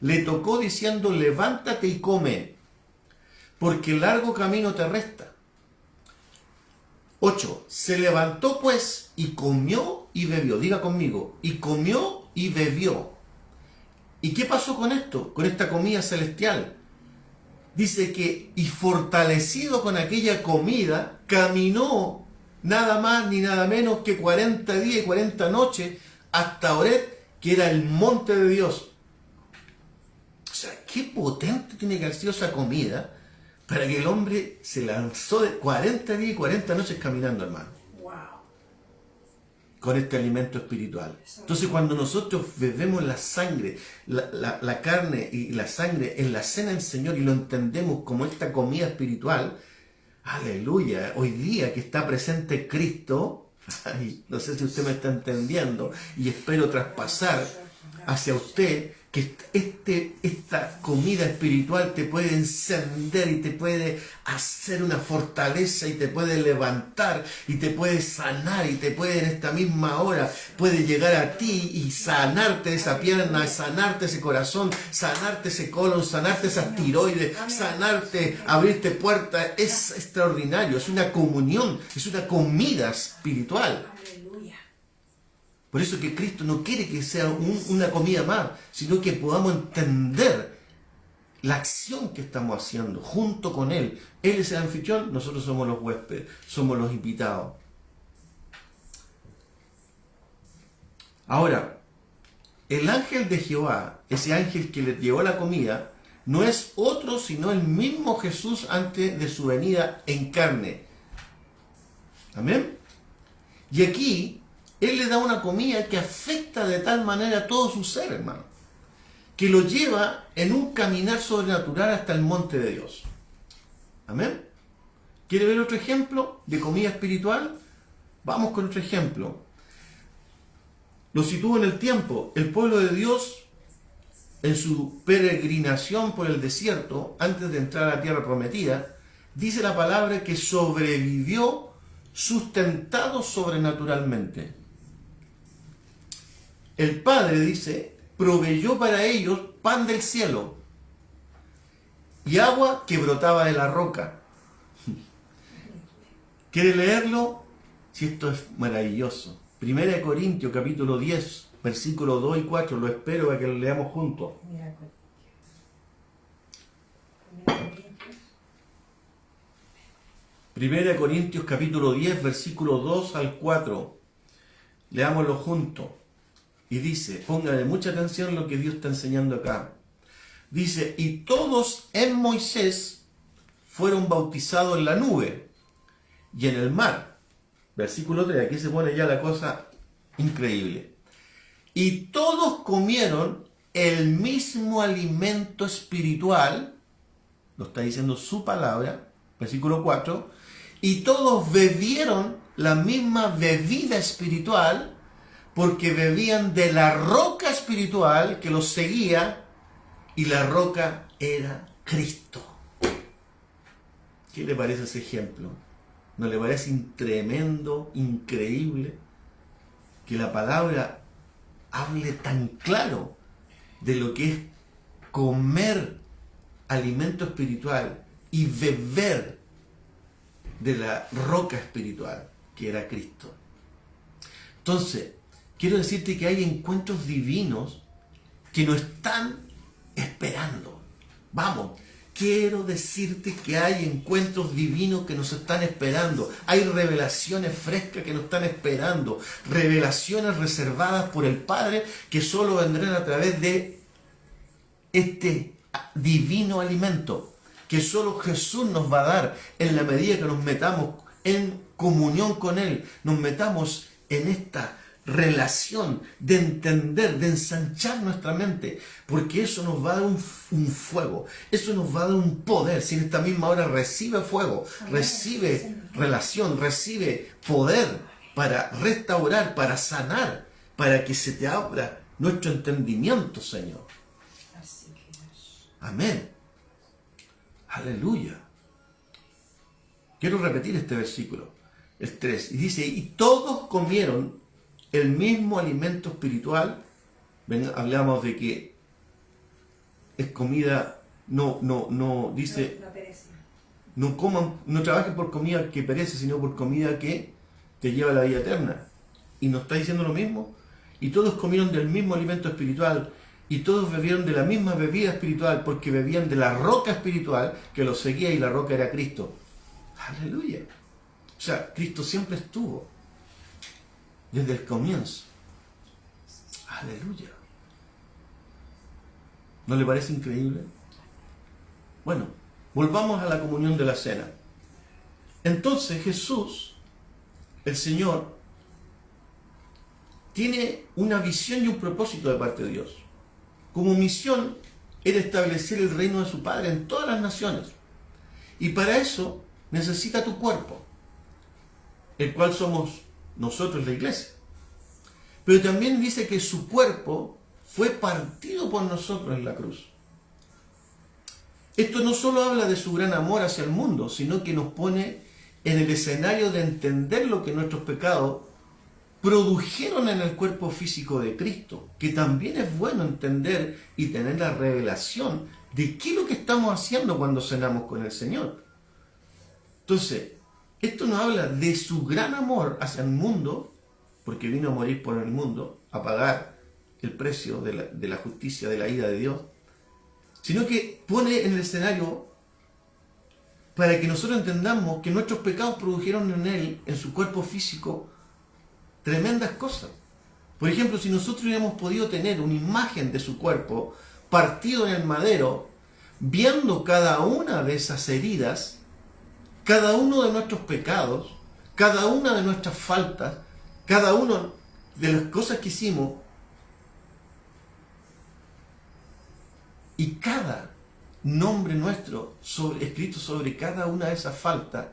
le tocó diciendo, levántate y come, porque largo camino te resta. 8. Se levantó pues y comió y bebió. Diga conmigo, y comió y bebió. ¿Y qué pasó con esto? Con esta comida celestial. Dice que, y fortalecido con aquella comida, caminó nada más ni nada menos que 40 días y 40 noches hasta Horeb, que era el monte de Dios. O sea, qué potente tiene que haber sido esa comida para que el hombre se lanzó de 40 días y 40 noches caminando, hermano. Wow. Con este alimento espiritual. Entonces, cuando nosotros bebemos la sangre, la carne y la sangre en la cena del Señor y lo entendemos como esta comida espiritual, aleluya, hoy día que está presente Cristo, ay, no sé si usted me está entendiendo, y espero traspasar hacia usted que esta comida espiritual te puede encender y te puede hacer una fortaleza y te puede levantar y te puede sanar y te puede en esta misma hora, puede llegar a ti y sanarte esa pierna, sanarte ese corazón, sanarte ese colon, sanarte esas tiroides, sanarte, abrirte puertas. Es extraordinario, es una comunión, es una comida espiritual. Por eso que Cristo no quiere que sea una comida más, sino que podamos entender la acción que estamos haciendo junto con Él. Él es el anfitrión, nosotros somos los huéspedes, somos los invitados. Ahora, el ángel de Jehová, ese ángel que le llevó la comida, no es otro sino el mismo Jesús antes de su venida en carne. Amén. Y aquí Él le da una comida que afecta de tal manera a todo su ser, hermano, que lo lleva en un caminar sobrenatural hasta el monte de Dios. Amén. ¿Quiere ver otro ejemplo de comida espiritual? Vamos con otro ejemplo. Lo sitúo en el tiempo. El pueblo de Dios, en su peregrinación por el desierto, antes de entrar a la tierra prometida, dice la palabra que sobrevivió sustentado sobrenaturalmente. El Padre, dice, proveyó para ellos pan del cielo y agua que brotaba de la roca. ¿Quiere leerlo? Si esto es maravilloso. 1 Corintios capítulo 10, versículos 2 y 4. Lo espero para que lo leamos juntos. 1 Corintios capítulo 10, versículos 2 al 4. Leámoslo juntos. Y dice, póngale mucha atención a lo que Dios está enseñando acá. Dice, y todos en Moisés fueron bautizados en la nube y en el mar. Versículo 3, aquí se pone ya la cosa increíble. Y todos comieron el mismo alimento espiritual, lo está diciendo su palabra, versículo 4, y todos bebieron la misma bebida espiritual, porque bebían de la roca espiritual que los seguía, y la roca era Cristo. ¿Qué le parece ese ejemplo? ¿No le parece tremendo, increíble, que la palabra hable tan claro de lo que es comer alimento espiritual y beber de la roca espiritual que era Cristo? Entonces, quiero decirte que hay encuentros divinos que nos están esperando. Vamos, quiero decirte que hay encuentros divinos que nos están esperando. Hay revelaciones frescas que nos están esperando. Revelaciones reservadas por el Padre que solo vendrán a través de este divino alimento que solo Jesús nos va a dar en la medida que nos metamos en comunión con Él, nos metamos en esta relación, de entender, de ensanchar nuestra mente, porque eso nos va a dar un fuego, eso nos va a dar un poder. Si en esta misma hora recibe fuego, recibe relación, recibe poder para restaurar, para sanar, para que se te abra nuestro entendimiento, Señor. Amén. Aleluya. Quiero repetir este versículo, el 3, y dice, y todos comieron el mismo alimento espiritual. Ven, hablamos de que es comida, dice, no coman, no trabajen por comida que perece, sino por comida que te lleva a la vida eterna. Y nos está diciendo lo mismo. Y todos comieron del mismo alimento espiritual, y todos bebieron de la misma bebida espiritual, porque bebían de la roca espiritual que los seguía, y la roca era Cristo. Aleluya. O sea, Cristo siempre estuvo desde el comienzo. Aleluya. ¿No le parece increíble? Bueno, volvamos a la comunión de la cena. Entonces Jesús, el Señor, tiene una visión y un propósito de parte de Dios. Como misión era establecer el reino de su Padre en todas las naciones. Y para eso necesita tu cuerpo, el cual somos nosotros, la iglesia. Pero también dice que su cuerpo fue partido por nosotros en la cruz. Esto no solo habla de su gran amor hacia el mundo, sino que nos pone en el escenario de entender lo que nuestros pecados produjeron en el cuerpo físico de Cristo, que también es bueno entender y tener la revelación de qué es lo que estamos haciendo cuando cenamos con el Señor. Entonces, esto nos habla de su gran amor hacia el mundo, porque vino a morir por el mundo, a pagar el precio de la justicia, de la ira de Dios, sino que pone en el escenario para que nosotros entendamos que nuestros pecados produjeron en Él, en su cuerpo físico, tremendas cosas. Por ejemplo, si nosotros hubiéramos podido tener una imagen de su cuerpo partido en el madero, viendo cada una de esas heridas, cada uno de nuestros pecados, cada una de nuestras faltas, cada una de las cosas que hicimos, y cada nombre nuestro escrito sobre cada una de esas faltas,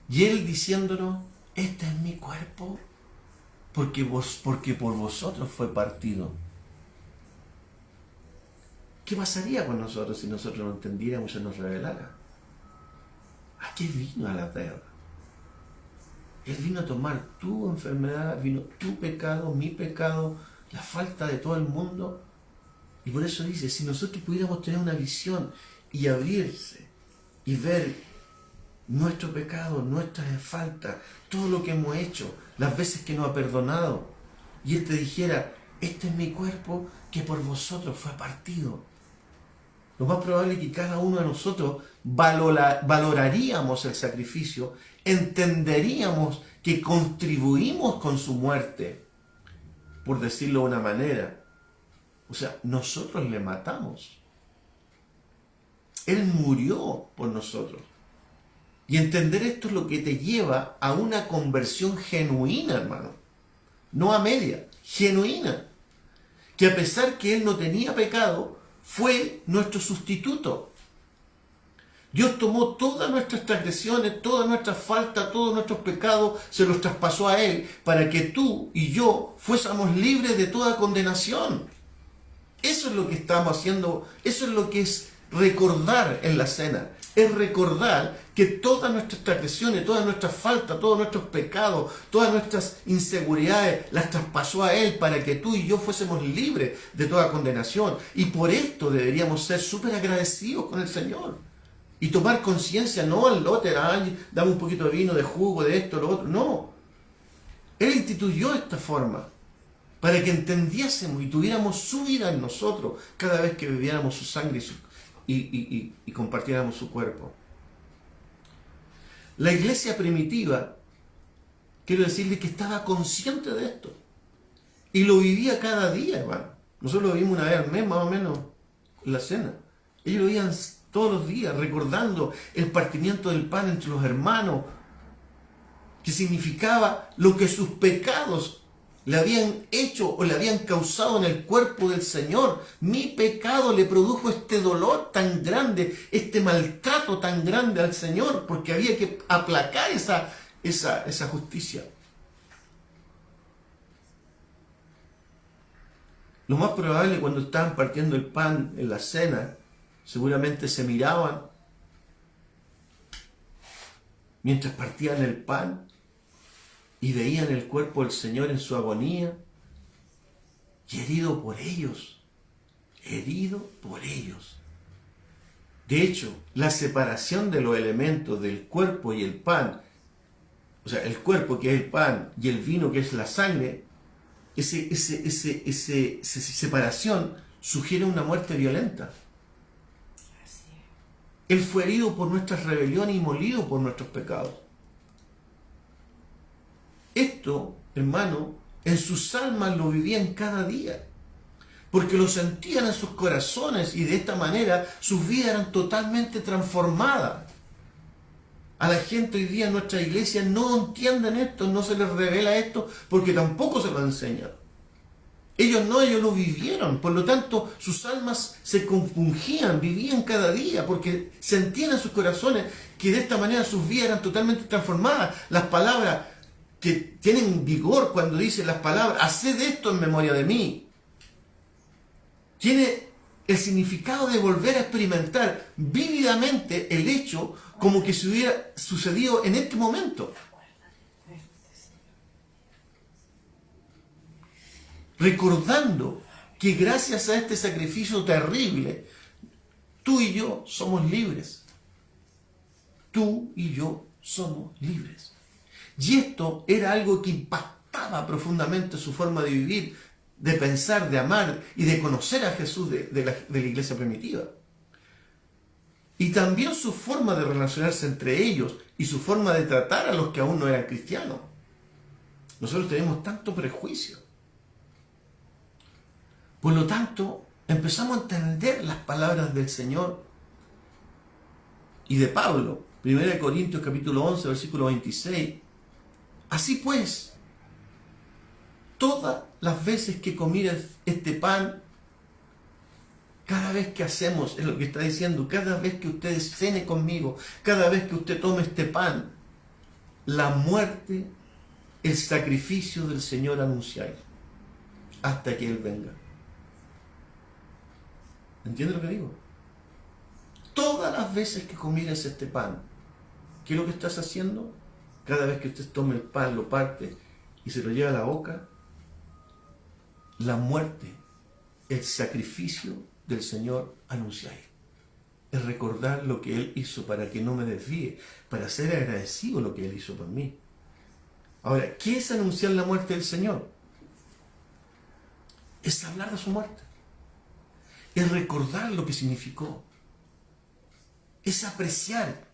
y Él diciéndonos, este es mi cuerpo, porque por vosotros fue partido. ¿Qué pasaría con nosotros si nosotros no entendiéramos y se nos revelara? ¿A qué vino a la tierra? Él vino a tomar tu enfermedad, vino tu pecado, mi pecado, la falta de todo el mundo. Y por eso dice, si nosotros pudiéramos tener una visión y abrirse y ver nuestro pecado, nuestras faltas, todo lo que hemos hecho, las veces que nos ha perdonado, y Él te dijera, este es mi cuerpo que por vosotros fue partido. Lo más probable es que cada uno de nosotros valoraríamos el sacrificio, entenderíamos que contribuimos con su muerte, por decirlo de una manera. O sea, nosotros le matamos. Él murió por nosotros. Y entender esto es lo que te lleva a una conversión genuina, hermano. No a media, genuina. Que a pesar que Él no tenía pecado, fue nuestro sustituto. Dios tomó todas nuestras transgresiones, todas nuestras faltas, todos nuestros pecados, se los traspasó a Él para que tú y yo fuésemos libres de toda condenación. Eso es lo que estamos haciendo, eso es lo que es recordar en la cena. Es recordar que todas nuestras transgresiones, todas nuestras faltas, todos nuestros pecados, todas nuestras inseguridades las traspasó a Él para que tú y yo fuésemos libres de toda condenación. Y por esto deberíamos ser súper agradecidos con el Señor. Y tomar conciencia, no al lote, dame un poquito de vino, de jugo, de esto, lo otro. No. Él instituyó esta forma para que entendiésemos y tuviéramos su vida en nosotros cada vez que bebiéramos su sangre y compartiéramos su cuerpo. La iglesia primitiva, quiero decirle que estaba consciente de esto y lo vivía cada día, hermano. Nosotros lo vivimos una vez al mes, más o menos, en la cena. Ellos lo vivían todos los días, recordando el partimiento del pan entre los hermanos. que significaba lo que sus pecados le habían hecho o le habían causado en el cuerpo del Señor. Mi pecado le produjo este dolor tan grande, este maltrato tan grande al Señor, porque había que aplacar esa justicia. Lo más probable, cuando estaban partiendo el pan en la cena, seguramente se miraban mientras partían el pan y veían el cuerpo del Señor en su agonía, y herido por ellos, herido por ellos. De hecho, la separación de los elementos del cuerpo y el pan, o sea, el cuerpo que es el pan y el vino que es la sangre, esa separación sugiere una muerte violenta. Él fue herido por nuestras rebeliones y molido por nuestros pecados. Esto, hermano, en sus almas lo vivían cada día, porque lo sentían en sus corazones, y de esta manera sus vidas eran totalmente transformadas. A la gente hoy día en nuestra iglesia no entienden esto, no se les revela esto, porque tampoco se lo enseñan. Ellos lo vivieron, por lo tanto sus almas se compungían, vivían cada día, porque sentían en sus corazones que de esta manera sus vidas eran totalmente transformadas. Las palabras que tienen vigor cuando dicen las palabras, haced esto en memoria de mí, tiene el significado de volver a experimentar vívidamente el hecho como que se hubiera sucedido en este momento. Recordando que gracias a este sacrificio terrible, tú y yo somos libres. Tú y yo somos libres. Y esto era algo que impactaba profundamente su forma de vivir, de pensar, de amar y de conocer a Jesús de la iglesia primitiva. Y también su forma de relacionarse entre ellos y su forma de tratar a los que aún no eran cristianos. Nosotros tenemos tanto prejuicio. Por lo tanto, empezamos a entender las palabras del Señor y de Pablo. 1 Corintios capítulo 11, versículo 26. Así pues, todas las veces que comieres este pan, cada vez que hacemos, es lo que está diciendo, cada vez que usted cene conmigo, cada vez que usted tome este pan, la muerte, el sacrificio del Señor anunciáis, hasta que Él venga. ¿Entiende lo que digo? Todas las veces que comieres este pan, ¿qué es lo que estás haciendo? Cada vez que usted tome el pan, lo parte y se lo lleva a la boca, la muerte, el sacrificio del Señor anunciáis. Es recordar lo que Él hizo para que no me desvíe, para ser agradecido lo que Él hizo por mí. Ahora, ¿qué es anunciar la muerte del Señor? Es hablar de su muerte. Es recordar lo que significó. Es apreciar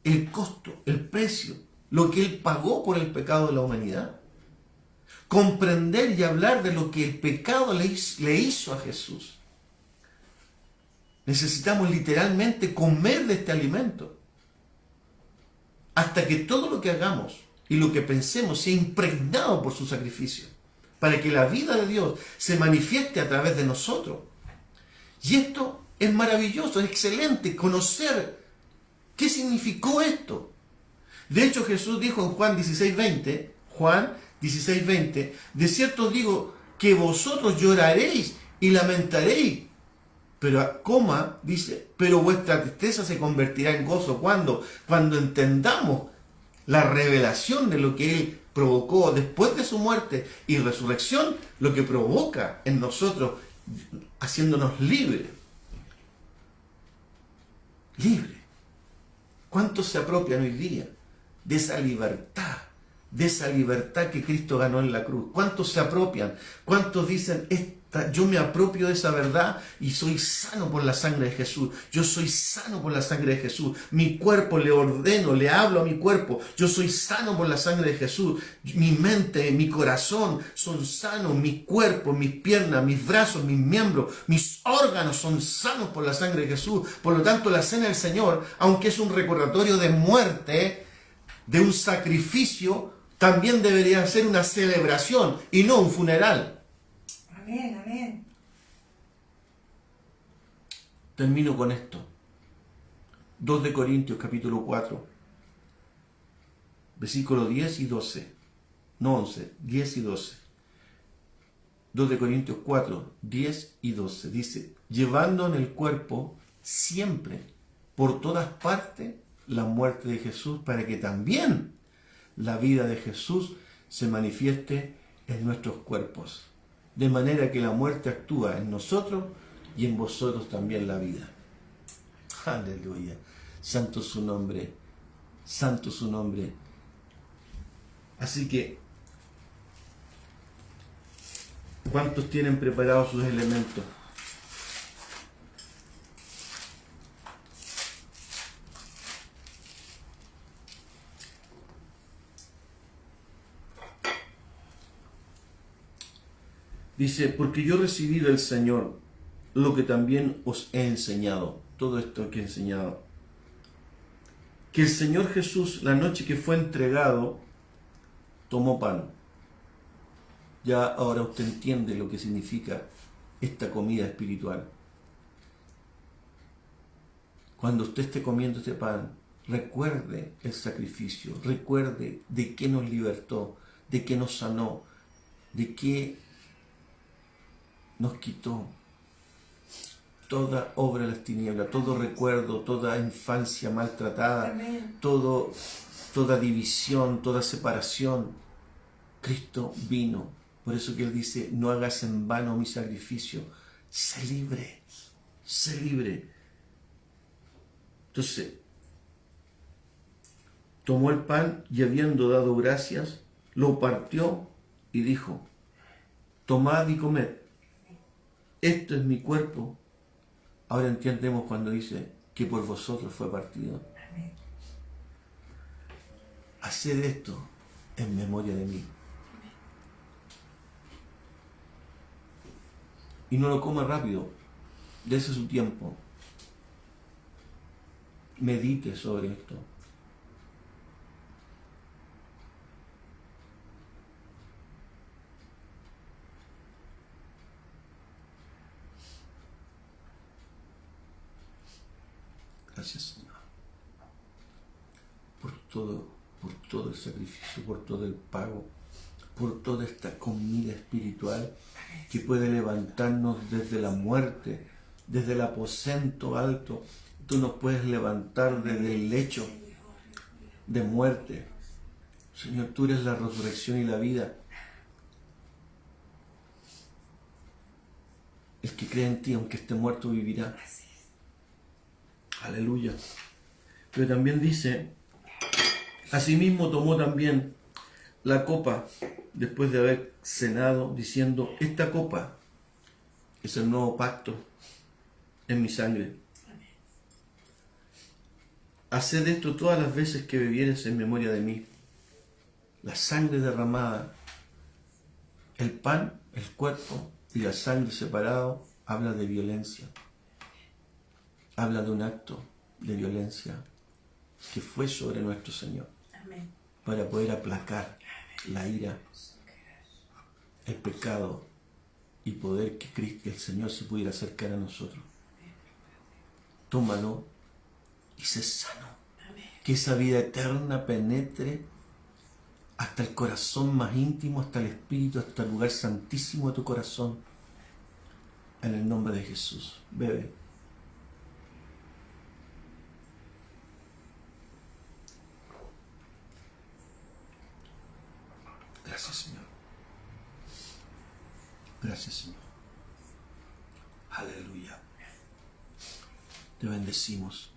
el costo, el precio, lo que Él pagó por el pecado de la humanidad. Comprender y hablar de lo que el pecado le hizo a Jesús. Necesitamos literalmente comer de este alimento hasta que todo lo que hagamos y lo que pensemos sea impregnado por su sacrificio, para que la vida de Dios se manifieste a través de nosotros. Y esto es maravilloso, es excelente conocer qué significó esto. De hecho, Jesús dijo en Juan 16:20, de cierto os digo que vosotros lloraréis y lamentaréis, pero dice, pero vuestra tristeza se convertirá en gozo. ¿Cuándo? Cuando entendamos la revelación de lo que Él provocó después de su muerte y resurrección, lo que provoca en nosotros, haciéndonos libres. Libres. ¿Cuántos se apropian hoy día de esa libertad? De esa libertad que Cristo ganó en la cruz. ¿Cuántos se apropian? ¿Cuántos dicen, yo me apropio de esa verdad y soy sano por la sangre de Jesús? Yo soy sano por la sangre de Jesús. Mi cuerpo le ordeno, le hablo a mi cuerpo. Yo soy sano por la sangre de Jesús. Mi mente, mi corazón son sanos. Mi cuerpo, mis piernas, mis brazos, mis miembros, mis órganos son sanos por la sangre de Jesús. Por lo tanto, la cena del Señor, aunque es un recordatorio de muerte, de un sacrificio, también debería ser una celebración y no un funeral. Amén, amén. Termino con esto. 2 de Corintios capítulo 4, versículos 10 y 12. No 11, 10 y 12. 2 de Corintios 4, 10 y 12. Dice, llevando en el cuerpo siempre, por todas partes, la muerte de Jesús, para que también la vida de Jesús se manifieste en nuestros cuerpos. De manera que la muerte actúa en nosotros y en vosotros también la vida. Aleluya. Santo su nombre. Santo su nombre. Así que, ¿cuántos tienen preparados sus elementos? Dice, porque yo recibí del Señor lo que también os he enseñado. Todo esto que he enseñado. Que el Señor Jesús, la noche que fue entregado, tomó pan. Ya ahora usted entiende lo que significa esta comida espiritual. Cuando usted esté comiendo este pan, recuerde el sacrificio, recuerde de qué nos libertó, de qué nos sanó, de qué nos quitó toda obra de las tinieblas, todo recuerdo, toda infancia maltratada, toda división, toda separación. Cristo vino. Por eso que Él dice, no hagas en vano mi sacrificio. Sé libre, sé libre. Entonces, tomó el pan y habiendo dado gracias, lo partió y dijo, tomad y comed. Esto es mi cuerpo. Ahora entendemos cuando dice que por vosotros fue partido. Haced esto en memoria de mí. Y no lo coma rápido. Dese su tiempo. Medite sobre esto. Gracias, Señor, por todo el sacrificio, por todo el pago, por toda esta comida espiritual que puede levantarnos desde la muerte, desde el aposento alto. Tú nos puedes levantar desde el lecho de muerte. Señor, tú eres la resurrección y la vida. El que cree en ti, aunque esté muerto, vivirá. Aleluya. Pero también dice, asimismo tomó también la copa después de haber cenado, diciendo, esta copa es el nuevo pacto en mi sangre. Haced esto todas las veces que bebieres en memoria de mí. La sangre derramada, el pan, el cuerpo y la sangre separado, habla de violencia. Habla de un acto de violencia que fue sobre nuestro Señor. Amén. Para poder aplacar la ira, el pecado y poder que el Señor se pudiera acercar a nosotros. Tómalo y sé sano. Que esa vida eterna penetre hasta el corazón más íntimo, hasta el espíritu, hasta el lugar santísimo de tu corazón. En el nombre de Jesús. Bebe. Gracias, Señor. Gracias, Señor. Aleluya. Te bendecimos.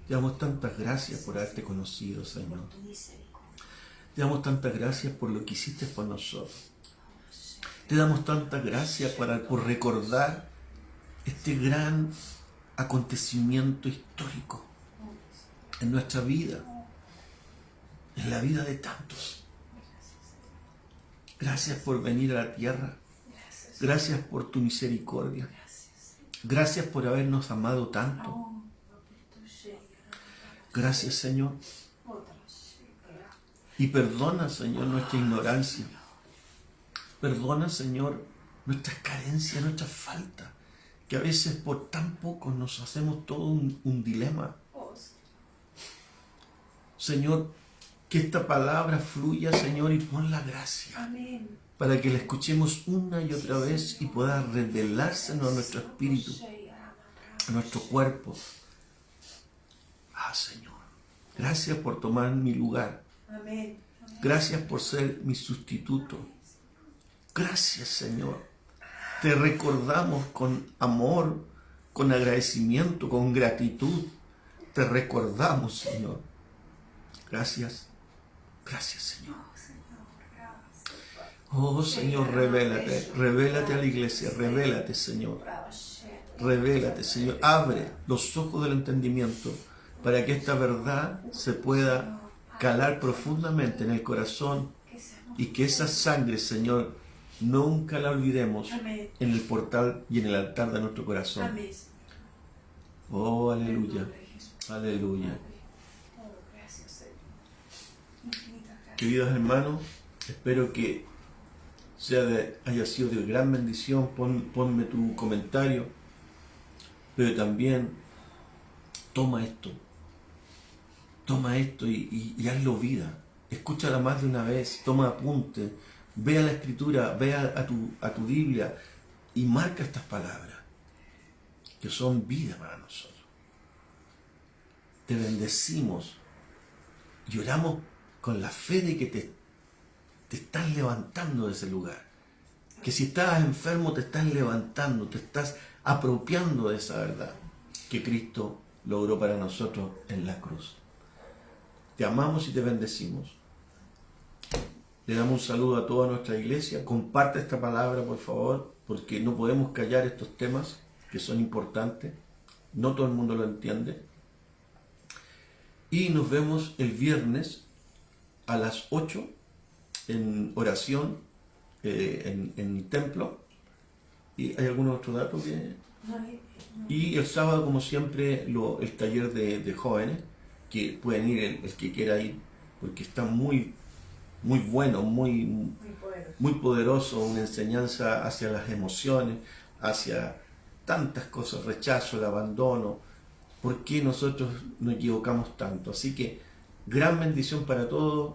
Te damos tantas gracias por haberte conocido, Señor. Te damos tantas gracias por lo que hiciste por nosotros. Te damos tantas gracias por recordar este gran acontecimiento histórico en nuestra vida, en la vida de tantos. Gracias por venir a la tierra. Gracias por tu misericordia. Gracias por habernos amado tanto. Gracias, Señor. Y perdona, Señor, nuestra ignorancia. Perdona, Señor, nuestras carencias, nuestras faltas, que a veces por tan poco nos hacemos todo un dilema. Señor, que esta palabra fluya, Señor, y pon la gracia. Amén. Para que la escuchemos una y otra vez y pueda revelársenos a nuestro espíritu, a nuestro cuerpo. Señor, gracias por tomar mi lugar. Amén. Gracias por ser mi sustituto. Gracias, Señor. Te recordamos con amor, con agradecimiento, con gratitud. Te recordamos, Señor. Gracias. Gracias, Señor. Oh, Señor, revélate. Revélate a la iglesia. Revélate, Señor. Revélate, Señor. Abre los ojos del entendimiento para que esta verdad se pueda calar profundamente en el corazón y que esa sangre, Señor, nunca la olvidemos en el portal y en el altar de nuestro corazón. Oh, aleluya. Aleluya. Queridos hermanos, espero que haya sido de gran bendición. Ponme tu comentario, pero también toma esto y hazlo vida. Escúchala más de una vez, toma apunte, ve a la Escritura, ve a tu Biblia y marca estas palabras que son vida para nosotros. Te bendecimos y oramos con la fe de que te estás levantando de ese lugar. Que si estabas enfermo te estás levantando, te estás apropiando de esa verdad que Cristo logró para nosotros en la cruz. Te amamos y te bendecimos. Le damos un saludo a toda nuestra iglesia. Comparte esta palabra, por favor, porque no podemos callar estos temas que son importantes. No todo el mundo lo entiende. Y nos vemos el viernes a las 8 en oración en el templo. ¿Y hay algún otro dato que...? Y el sábado, como siempre, el taller de jóvenes, que pueden ir el que quiera ir, porque está muy bueno, muy poderoso, una enseñanza hacia las emociones, hacia tantas cosas, rechazo, el abandono, por qué nosotros nos equivocamos tanto. Así que gran bendición para todos.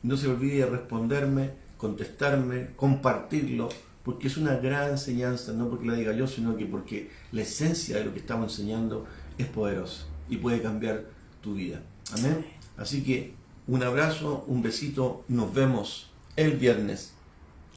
No se olvide de responderme, contestarme, compartirlo, porque es una gran enseñanza, no porque la diga yo, sino que porque la esencia de lo que estamos enseñando es poderosa y puede cambiar tu vida. Amén. Así que un abrazo, un besito, nos vemos el viernes.